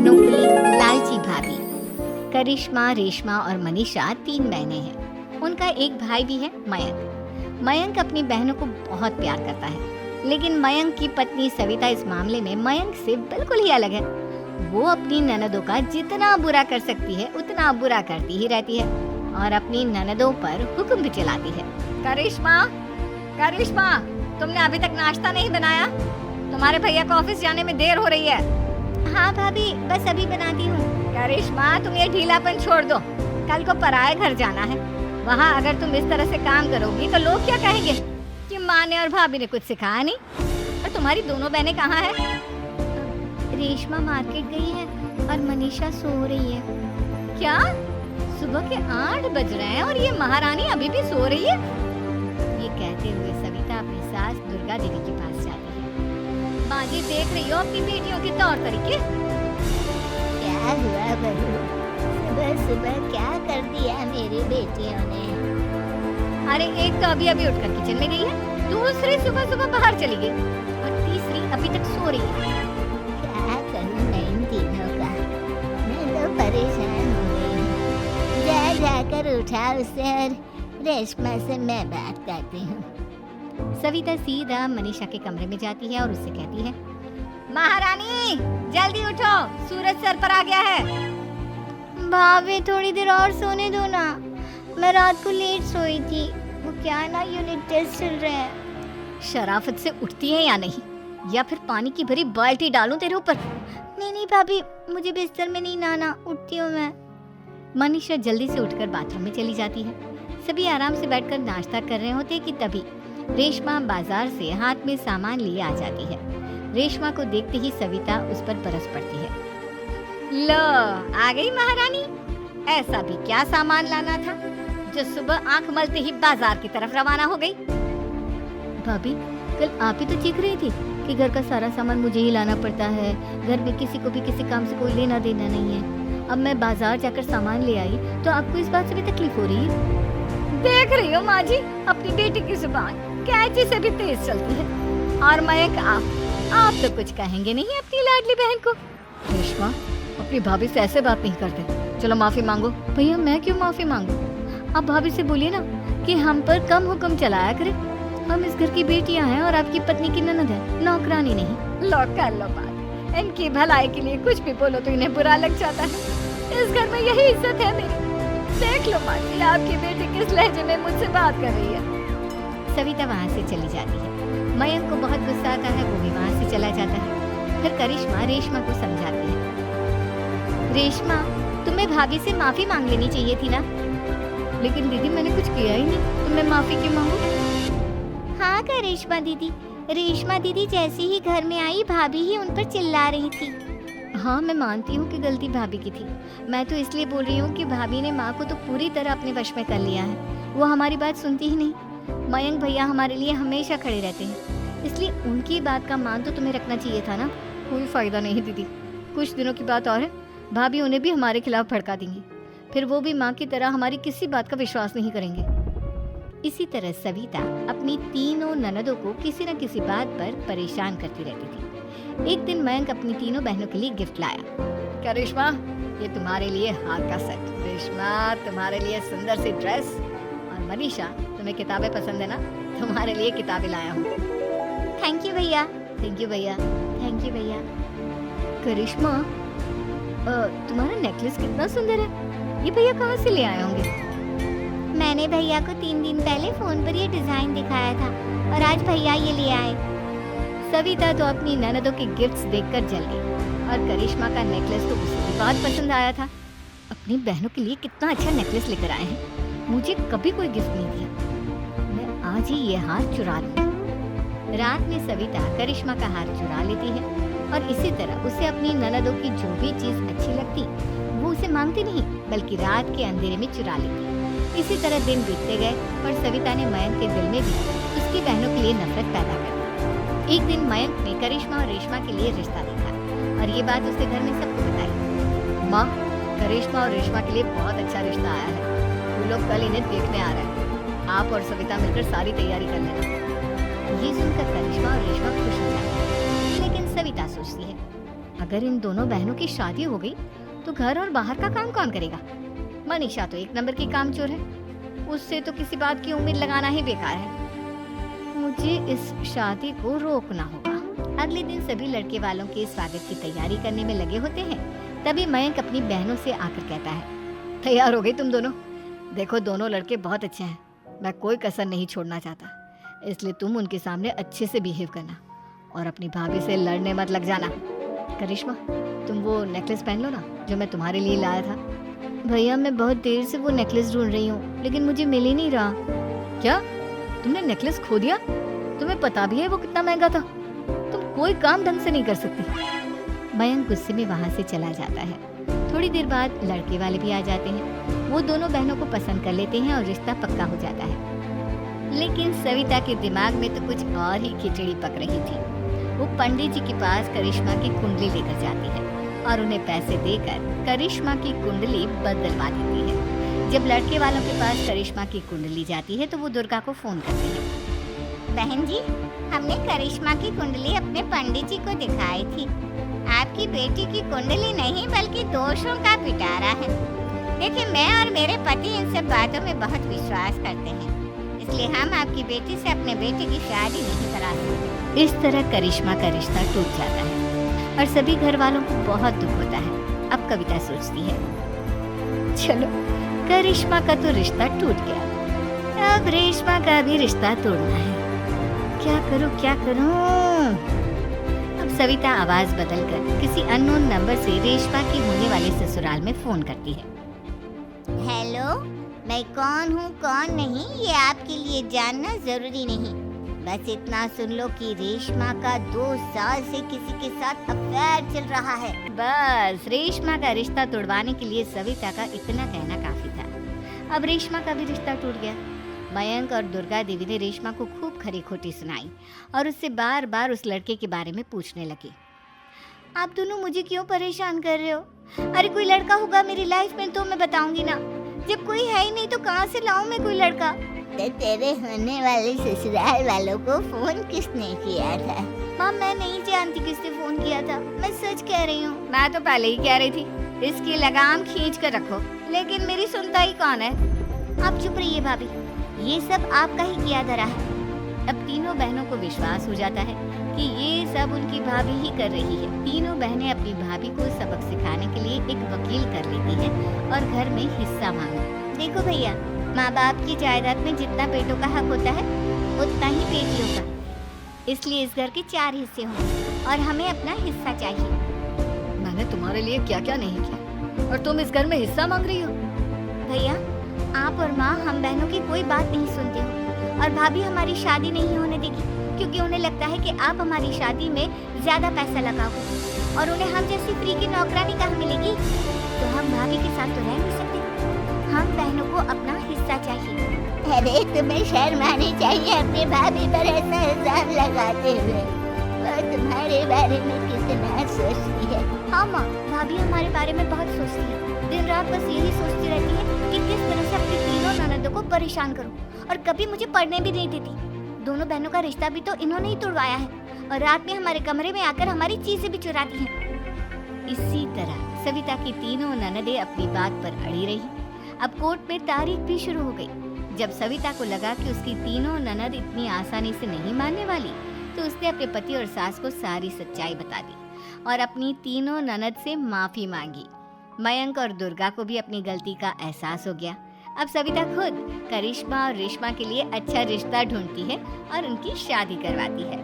बहनों की लालची भाभी। करिश्मा, रेशमा और मनीषा 3 बहनें हैं। उनका एक भाई भी है, मयंक। मयंक अपनी बहनों को बहुत प्यार करता है, लेकिन मयंक की पत्नी सविता इस मामले में मयंक से बिल्कुल ही अलग है। वो अपनी ननदों का जितना बुरा कर सकती है उतना बुरा करती ही रहती है और अपनी ननदों पर हुक्म भी चलाती है। करिश्मा, करिश्मा, तुमने अभी तक नाश्ता नहीं बनाया? तुम्हारे भैया को ऑफिस जाने में देर हो रही है। हाँ भाभी, बस अभी बनाती हूँ। करिश्मा, तुम ये ढीलापन छोड़ दो। कल को पराये घर जाना है। वहाँ अगर तुम इस तरह से काम करोगी तो लोग क्या कहेंगे कि माँ ने और भाभी ने कुछ सिखाया नहीं। और तुम्हारी दोनों बहनें कहाँ हैं? रेशमा मार्केट गई है और मनीषा सो रही है। क्या? सुबह के 8 बज रहे हैं और ये महारानी अभी भी सो रही है? ये कहते हुए सविता अपनी सास दुर्गा देवी के पास जाती है। माँ जी, देख रही हो अपनी बेटियों के तौर तरीके? क्या हुआ बहू? सुबह सुबह क्या कर दिया मेरी बेटियों ने? अरे एक तो अभी अभी उठकर किचन में गई है, दूसरी सुबह सुबह बाहर चली गई और तीसरी अभी तक सो रही है। क्या करूं मैं इन तीनों का? मैं तो परेशान हो गई हूँ। जा जाकर उठा उसे और रेशमा से मैं बात करती हूँ। सविता सीधा मनीषा के कमरे में जाती है और उससे कहती है, महारानी जल्दी उठो, सूरज सर पर आ गया है। भाभी, थोड़ी देर और सोने दो ना। मैं रात को लेट सोई थी। वो क्या है ना, यूनिट टेस्ट चल रहे हैं। शराफत से उठती है या नहीं, या फिर पानी की भरी बाल्टी डालूं तेरे ऊपर? नहीं भाभी, मुझे बिस्तर में नहीं नहाना, उठती हूँ मैं। मनीषा जल्दी से उठकर बाथरूम में चली जाती है। सभी आराम से बैठकर नाश्ता कर रहे होते कि तभी रेशमा बाजार से हाथ में सामान लिए आ जाती है। रेशमा को देखते ही सविता उस पर बरस पड़ती है। लो, आ गई महारानी। ऐसा भी क्या सामान लाना था जो सुबह आंख मलते ही बाजार की तरफ रवाना हो गई? भाभी, कल आप ही तो चीख रही थी कि घर का सारा सामान मुझे ही लाना पड़ता है, घर में किसी को भी किसी काम से कोई लेना देना नहीं है। अब मैं बाजार जाकर सामान ले आई तो आपको इस बात से भी तकलीफ हो रही है? देख रही हो माँ जी, अपनी बेटी की जुबान कैंची से भी तेज चलती है। और मयंक, आप तो कुछ कहेंगे नहीं अपनी लाडली बहन को? रेशमा, अपनी भाभी से ऐसे बात नहीं करते। चलो माफी मांगो। भैया, मैं क्यों माफी मांगू? आप भाभी से बोलिए ना कि हम पर कम हुक्म चलाया करे। हम इस घर की बेटियां हैं और आपकी पत्नी की ननद है, नौकरानी नहीं। लो कर लो बात। इनकी भलाई के लिए कुछ भी बोलो तो इन्हें बुरा लग जाता है। इस घर में यही इज्जत है मेरी। देख लो माँ जी, आपकी बेटी किस लहजे में मुझसे बात कर रही है। सविता वहाँ से चली जाती है। मयंक को बहुत गुस्सा आता है, वो भी वहाँ से चला जाता है। फिर करिश्मा रेशमा को समझाती है, रेशमा, तुम्हें भाभी से माफी मांग लेनी चाहिए थी ना। लेकिन दीदी, मैंने कुछ किया ही नहीं, तो मैं माफी क्यों मांगू? हाँ का रेशमा दीदी, रेशमा दीदी जैसे ही घर में आई भाभी ही उन पर चिल्ला रही थी। हाँ, मैं मानती हूँ कि गलती भाभी की थी। मैं तो इसलिए बोल रही हूँ कि भाभी ने माँ को तो पूरी तरह अपने वश में कर लिया है। वो हमारी बात सुनती ही नहीं। मयंक भैया हमारे लिए हमेशा खड़े रहते हैं, इसलिए उनकी बात का मान तो तुम्हें रखना चाहिए था ना। कोई फायदा नहीं दीदी, कुछ दिनों की बात और है, भाभी उन्हें भी हमारे खिलाफ भड़का देंगी। फिर वो भी माँ की तरह हमारी किसी बात का विश्वास नहीं करेंगे। इसी तरह सविता अपनी तीनों ननदों को किसी न किसी बात पर परेशान करती रहती थी। एक दिन मयंक अपनी तीनों बहनों के लिए गिफ्ट लाया। क्या रेशमा, ये तुम्हारे लिए हार का सेट। रेशमा, तुम्हारे लिए सुंदर सी ड्रेस। और मनीषा, तुम्हें किताबें पसंद है ना, तुम्हारे लिए किताबें लाया हूँ। थैंक यू भैया। थैंक यू भैया। थैंक यू भैया। करिश्मा, तुम्हारा नेकलेस कितना सुंदर है। ये भैया कहाँ से ले आए होंगे? मैंने भैया को 3 दिन पहले फोन पर ये डिजाइन दिखाया था और आज भैया ये ले आए। सविता तो अपनी ननदों के गिफ्ट्स देखकर जल गई और करिश्मा का नेकलेस तो उसे भी बहुत पसंद आया था। अपनी बहनों के लिए कितना अच्छा नेकलेस लेकर आए हैं, मुझे कभी कोई गिफ्ट नहीं दिया। मैं आज ही ये हार चुरा लूं। रात में सविता करिश्मा का हार चुरा लेती है और इसी तरह उसे अपनी ननदों की जो भी चीज अच्छी लगती वो उसे मांगती नहीं, बल्कि रात के अंधेरे में चुरा लेती। इसी तरह दिन बीतते गए और सविता ने मयंक के दिल में भी उसकी बहनों के लिए नफरत पैदा कर दी। एक दिन मयंक ने करिश्मा और रेशमा के लिए रिश्ता देखा और ये बात उसके घर में सबको बताई। माँ, करिश्मा और रेशमा के लिए बहुत अच्छा रिश्ता आया है, वो लोग कल इन्हें देखने आ रहे हैं। आप और सविता मिलकर सारी तैयारी कर लेना। ये सुनकर करिश्मा और रेशमा खुश हो जाती है, लेकिन सविता सोचती है, अगर इन दोनों बहनों की शादी हो गई तो घर और बाहर का काम कौन करेगा? मनीषा तो एक नंबर की कामचोर है, उससे तो किसी बात की उम्मीद लगाना ही बेकार है। मुझे इस शादी को रोकना होगा। अगले दिन सभी लड़के वालों के स्वागत की तैयारी करने में लगे होते हैं। तभी मयंक अपनी बहनों से आकर कहता है, तैयार हो गई तुम दोनों? देखो दोनों लड़के बहुत अच्छे हैं, मैं कोई कसर नहीं छोड़ना चाहता, इसलिए तुम उनके सामने अच्छे से बिहेव करना और अपनी भाभी से लड़ने मत लग जाना। करिश्मा, तुम वो नेकलेस पहन लो ना जो मैं तुम्हारे लिए लाया था। भैया मैं बहुत देर से वो नेकलेस ढूंढ रही हूँ, लेकिन मुझे मिल ही नहीं रहा। क्या तुमने नेकलेस खो दिया? तुम्हें पता भी है वो कितना महंगा था? तुम कोई काम ढंग से नहीं कर सकती। मयंक गुस्से में वहाँ से चला जाता है। थोड़ी देर बाद लड़के वाले भी आ जाते हैं। वो दोनों बहनों को पसंद कर लेते हैं और रिश्ता पक्का हो जाता है। लेकिन सविता के दिमाग में तो कुछ और ही खिचड़ी पक रही थी। वो पंडित जी के पास करिश्मा की कुंडली लेकर जाती है और उन्हें पैसे देकर करिश्मा की कुंडली बदलवा देती है। जब लड़के वालों के पास करिश्मा की कुंडली जाती है तो वो दुर्गा को फोन करते हैं। बहन जी, हमने करिश्मा की कुंडली अपने पंडित जी को दिखाई थी। आपकी बेटी की कुंडली नहीं बल्कि दोषों का पिटारा है। देखिए, मैं और मेरे पति इन सब बातों में बहुत विश्वास करते हैं, इसलिए हम आपकी बेटी से अपने बेटे की शादी नहीं करा सकते। इस तरह करिश्मा का रिश्ता टूट जाता है और सभी घर वालों को बहुत दुख होता है। अब कविता सोचती है, चलो करिश्मा का तो रिश्ता टूट गया, अब रेशमा का भी रिश्ता तोड़ना है। क्या करूं? अब सविता आवाज बदलकर किसी अननोन नंबर से रेशमा की होने वाले ससुराल में फोन करती है। हेलो, मैं कौन हूँ कौन नहीं ये आपके लिए जानना जरूरी नहीं। बस इतना सुन लो कि रेशमा का 2 साल से किसी के साथ अफेयर चल रहा है। बस रेशमा का रिश्ता तोड़वाने के लिए सविता का इतना कहना काफी था। अब रेशमा का भी रिश्ता टूट गया। मयंक और दुर्गा देवी ने रेशमा को खूब खरी खोटी सुनाई और उससे बार बार उस लड़के के बारे में पूछने लगे। आप दोनों मुझे क्यों परेशान कर रहे हो? अरे कोई लड़का होगा मेरी लाइफ में तो मैं बताऊंगी ना। जब कोई है ही नहीं तो कहाँ से लाऊं मैं कोई लड़का? तो तेरे होने वाले ससुराल वालों को फोन किसने किया था? माँ, मैं नहीं जानती किसने फोन किया था, मैं सच कह रही हूँ। मैं तो पहले ही कह रही थी इसकी लगाम खींच कर रखो, लेकिन मेरी सुनता ही कौन है। आप चुप रहिए भाभी, ये सब आपका ही किया धरा है। अब तीनों बहनों को विश्वास हो जाता है कि ये सब उनकी भाभी ही कर रही है। तीनों बहनें अपनी भाभी को सबक सिखाने के लिए एक वकील कर लेती हैं और घर में हिस्सा मांगती। देखो भैया, माँ बाप की जायदाद में जितना बेटों का हक होता है उतना ही बेटियों का, इसलिए इस घर के 4 हिस्से होंगे और हमें अपना हिस्सा चाहिए। मैंने तुम्हारे लिए क्या क्या नहीं किया और तुम इस घर में हिस्सा मांग रही हो? भैया, आप और माँ हम बहनों की कोई बात नहीं सुनते हो और भाभी हमारी शादी नहीं होने देगी क्योंकि उन्हें लगता है कि आप हमारी शादी में ज्यादा पैसा लगाओगे और उन्हें हम जैसी फ्री की नौकरानी कहाँ मिलेगी। तो हम भाभी के साथ तो रह नहीं सकते, हम बहनों को अपना हिस्सा चाहिए। अरे तुम्हें शर्म आनी चाहिए अपनी भाभी पर ऐसा इल्जाम लगाते हुए। वो तुम्हारे बारे में कितना सोचती है। हाँ माँ, भाभी हमारे बारे में बहुत सोचती है। दिन रात बस यही सोचती रहती है कि किस तरह से अपनी तीनों ननदों को परेशान करूं और कभी मुझे पढ़ने भी नहीं देती। दोनों बहनों का रिश्ता भी तो इन्होंने ही तोड़वाया है और रात में हमारे कमरे में आकर हमारी चीजें भी चुराती हैं। इसी तरह सविता की तीनों ननदें अपनी बात पर अड़ी रही। अब कोर्ट में तारीख भी शुरू हो गई। जब सविता को लगा कि उसकी तीनों ननद इतनी आसानी से नहीं मानने वाली, तो उसने अपने पति और सास को सारी सच्चाई बता दी और अपनी तीनों ननद से माफी मांगी। मयंक और दुर्गा को भी अपनी गलती का एहसास हो गया। अब सविता खुद करिश्मा और रेशमा के लिए अच्छा रिश्ता ढूंढती है और उनकी शादी करवाती है।